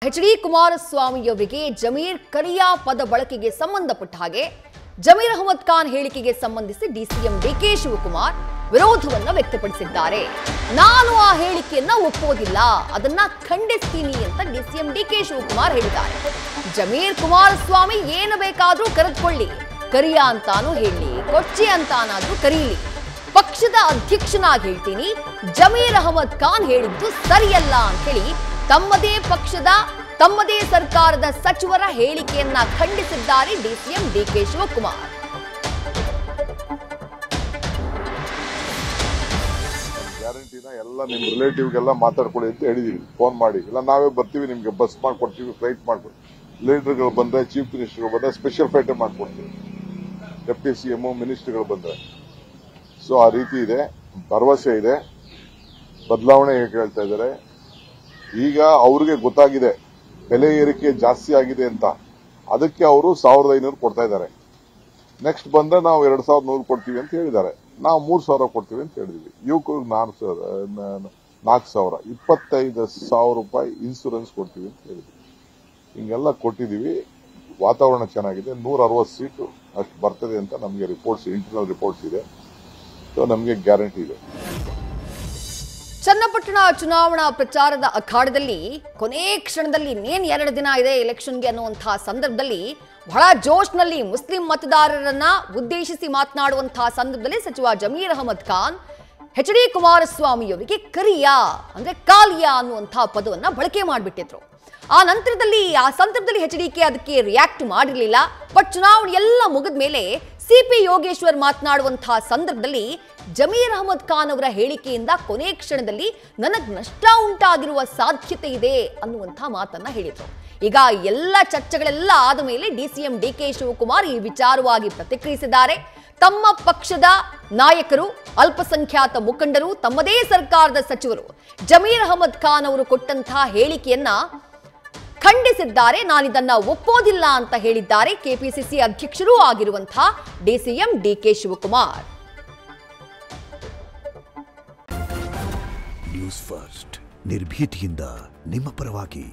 H D. ಕುಮಾರಸ್ವಾಮಿಯವರಿಗೆ Zameer ಕರಿಯಾ ಪದ ಬಳಕೆಗೆ ಸಂಬಂಧಪಟ್ಟ ಹಾಗೆ ಜಮೀರ್ ಅಹಮದ್ ಖಾನ್ ಹೇಳಿಕೆಗೆ ಸಂಬಂಧಿಸಿ ಡಿಸಿಎಂ ಡಿಕೆ ಶಿವಕುಮಾರ್ ವಿರೋಧವನ್ನ ವ್ಯಕ್ತಪಡಿಸಿದ್ದಾರೆ. ನಾನು ಆ ಹೇಳಿಕೆಯನ್ನ ಒಪ್ಪೋದಿಲ್ಲ, ಅದನ್ನ ಖಂಡಿಸ್ತೀನಿ ಅಂತ ಡಿಸಿಎಂ ಡಿಕೆ ಶಿವಕುಮಾರ್ ಹೇಳಿದ್ದಾರೆ. ಜಮೀರ್ ಕುಮಾರಸ್ವಾಮಿ ಏನು ಬೇಕಾದ್ರೂ ಕರೆದುಕೊಳ್ಳಿ, ಕರಿಯಾ ಅಂತಾನೂ ಹೇಳಿ, ಕೊಚ್ಚಿ ಅಂತಾನಾದ್ರೂ ಕರೀಲಿ, ಪಕ್ಷದ ಅಧ್ಯಕ್ಷನಾಗಿ ಹೇಳ್ತೀನಿ, ಜಮೀರ್ ಅಹಮದ್ ಖಾನ್ ಹೇಳಿದ್ದು ಸರಿಯಲ್ಲ ಅಂತ ಹೇಳಿ ತಮ್ಮದೇ ಪಕ್ಷದ ತಮ್ಮದೇ ಸರ್ಕಾರದ ಸಚಿವರ ಹೇಳಿಕೆಯನ್ನ ಖಂಡಿಸಿದ್ದಾರೆ ಡಿಸಿಎಂ ಡಿಕೆ ಶಿವಕುಮಾರ್. ಗ್ಯಾರಂಟಿನ ಎಲ್ಲ ನಿಮ್ ರಿಲೇಟಿವ್ಗೆಲ್ಲ ಮಾತಾಡ್ಕೊಳ್ಳಿ ಅಂತ ಹೇಳಿದೀವಿ, ಫೋನ್ ಮಾಡಿ. ಇಲ್ಲ ನಾವೇ ಬರ್ತೀವಿ, ನಿಮ್ಗೆ ಬಸ್ ಮಾಡ್ಕೊಡ್ತೀವಿ, ಫ್ಲೈಟ್ ಮಾಡ್ಕೊಡ್ತೀವಿ, ಲೀಡರ್ಗಳು ಬಂದ್ರೆ, ಚೀಫ್ ಮಿನಿಸ್ಟರ್ಗಳು ಬಂದ್ರೆ ಸ್ಪೆಷಲ್ ಫ್ಲೈಟ್ ಮಾಡ್ಕೊಡ್ತೀವಿ, ಡೆಪ್ಟಿ ಸಿಎಂ ಮಿನಿಸ್ಟರ್ಗಳು ಬಂದ್ರೆ. ಸೊ ಆ ರೀತಿ ಇದೆ, ಭರವಸೆ ಇದೆ, ಬದಲಾವಣೆ ಹೇಳ್ತಾ ಇದ್ದಾರೆ. ಈಗ ಅವ್ರಿಗೆ ಗೊತ್ತಾಗಿದೆ ಬೆಲೆ ಏರಿಕೆ ಜಾಸ್ತಿ ಆಗಿದೆ ಅಂತ, ಅದಕ್ಕೆ ಅವರು 1500 ಕೊಡ್ತಾ ಇದ್ದಾರೆ. ನೆಕ್ಸ್ಟ್ ಬಂದ್ರೆ ನಾವು 2100 ಕೊಡ್ತೀವಿ ಅಂತ ಹೇಳಿದ್ದಾರೆ. ನಾವು 3000 ಕೊಡ್ತೀವಿ ಅಂತ ಹೇಳಿದ್ವಿ. ಯುವಕರಿಗೆ 4000, 25,000 ರೂಪಾಯಿ ಇನ್ಸೂರೆನ್ಸ್ ಕೊಡ್ತೀವಿ ಅಂತ ಹೇಳಿದ್ವಿ. ಹಿಂಗೆಲ್ಲ ಕೊಟ್ಟಿದೀವಿ. ವಾತಾವರಣ ಚೆನ್ನಾಗಿದೆ. 160 ಸೀಟು ಅಷ್ಟು ಬರ್ತದೆ ಅಂತ ನಮಗೆ ರಿಪೋರ್ಟ್ಸ್, ಇಂಟರ್ನಲ್ ರಿಪೋರ್ಟ್ಸ್ ಇದೆ. ಸೊ ನಮಗೆ ಗ್ಯಾರಂಟಿ ಇದೆ. ಚನ್ನಪಟ್ಟಣ ಚುನಾವಣಾ ಪ್ರಚಾರದ ಅಖಾಡದಲ್ಲಿ ಕೊನೆ ಕ್ಷಣದಲ್ಲಿ ಇನ್ನೇನು 2 ದಿನ ಇದೆ ಎಲೆಕ್ಷನ್ಗೆ ಅನ್ನುವಂತಹ ಸಂದರ್ಭದಲ್ಲಿ ಬಹಳ ಜೋಶ್ನಲ್ಲಿ ಮುಸ್ಲಿಂ ಮತದಾರರನ್ನ ಉದ್ದೇಶಿಸಿ ಮಾತನಾಡುವಂತಹ ಸಂದರ್ಭದಲ್ಲಿ ಸಚಿವ ಜಮೀರ್ ಅಹಮದ್ ಖಾನ್ ಎಚ್.ಡಿ. ಕುಮಾರಸ್ವಾಮಿಯವರಿಗೆ ಕರಿಯಾ ಅಂದ್ರೆ ಕಾಲಿಯಾ ಅನ್ನುವಂತಹ ಪದವನ್ನ ಬಳಕೆ ಮಾಡಿಬಿಟ್ಟಿದ್ರು. ಆ ಸಂದರ್ಭದಲ್ಲಿ ಎಚ್.ಡಿ.ಕೆ ಅದಕ್ಕೆ ರಿಯಾಕ್ಟ್ ಮಾಡಿರಲಿಲ್ಲ. ಬಟ್ ಚುನಾವಣೆ ಎಲ್ಲ ಮುಗಿದ ಮೇಲೆ ಸಿಪಿ ಯೋಗೇಶ್ವರ್ ಮಾತನಾಡುವಂತಹ ಸಂದರ್ಭದಲ್ಲಿ ಜಮೀರ್ ಅಹಮದ್ ಖಾನ್ ಅವರ ಹೇಳಿಕೆಯಿಂದ ಕೊನೆ ಕ್ಷಣದಲ್ಲಿ ನನಗೆ ನಷ್ಟ ಉಂಟಾಗಿರುವ ಸಾಧ್ಯತೆ ಇದೆ ಅನ್ನುವಂತಹ ಮಾತನ್ನ ಹೇಳಿದ್ರು. ಈಗ ಎಲ್ಲ ಚರ್ಚೆಗಳೆಲ್ಲ ಆದ ಮೇಲೆ ಡಿಸಿಎಂ ಡಿಕೆ ಶಿವಕುಮಾರ್ ಈ ವಿಚಾರವಾಗಿ ಪ್ರತಿಕ್ರಿಯಿಸಿದ್ದಾರೆ. ತಮ್ಮ ಪಕ್ಷದ ನಾಯಕರು, ಅಲ್ಪಸಂಖ್ಯಾತ ಮುಖಂಡರು, ತಮ್ಮದೇ ಸರ್ಕಾರದ ಸಚಿವರು ಜಮೀರ್ ಅಹಮದ್ ಖಾನ್ ಅವರು ಕೊಟ್ಟಂತಹ ಹೇಳಿಕೆಯನ್ನ ಖಂಡಿಸಿದ್ದಾರೆ. ನಾನಿದನ್ನ ಒಪ್ಪೋದಿಲ್ಲ ಅಂತ ಹೇಳಿದ್ದಾರೆ ಕೆಪಿಸಿಸಿ ಅಧ್ಯಕ್ಷರೂ ಆಗಿರುವಂತಹ DCM DK Shivakumar. News first ನಿರ್ಭೀತಿಯಿಂದ ನಿಮ್ಮ ಪರವಾಗಿ.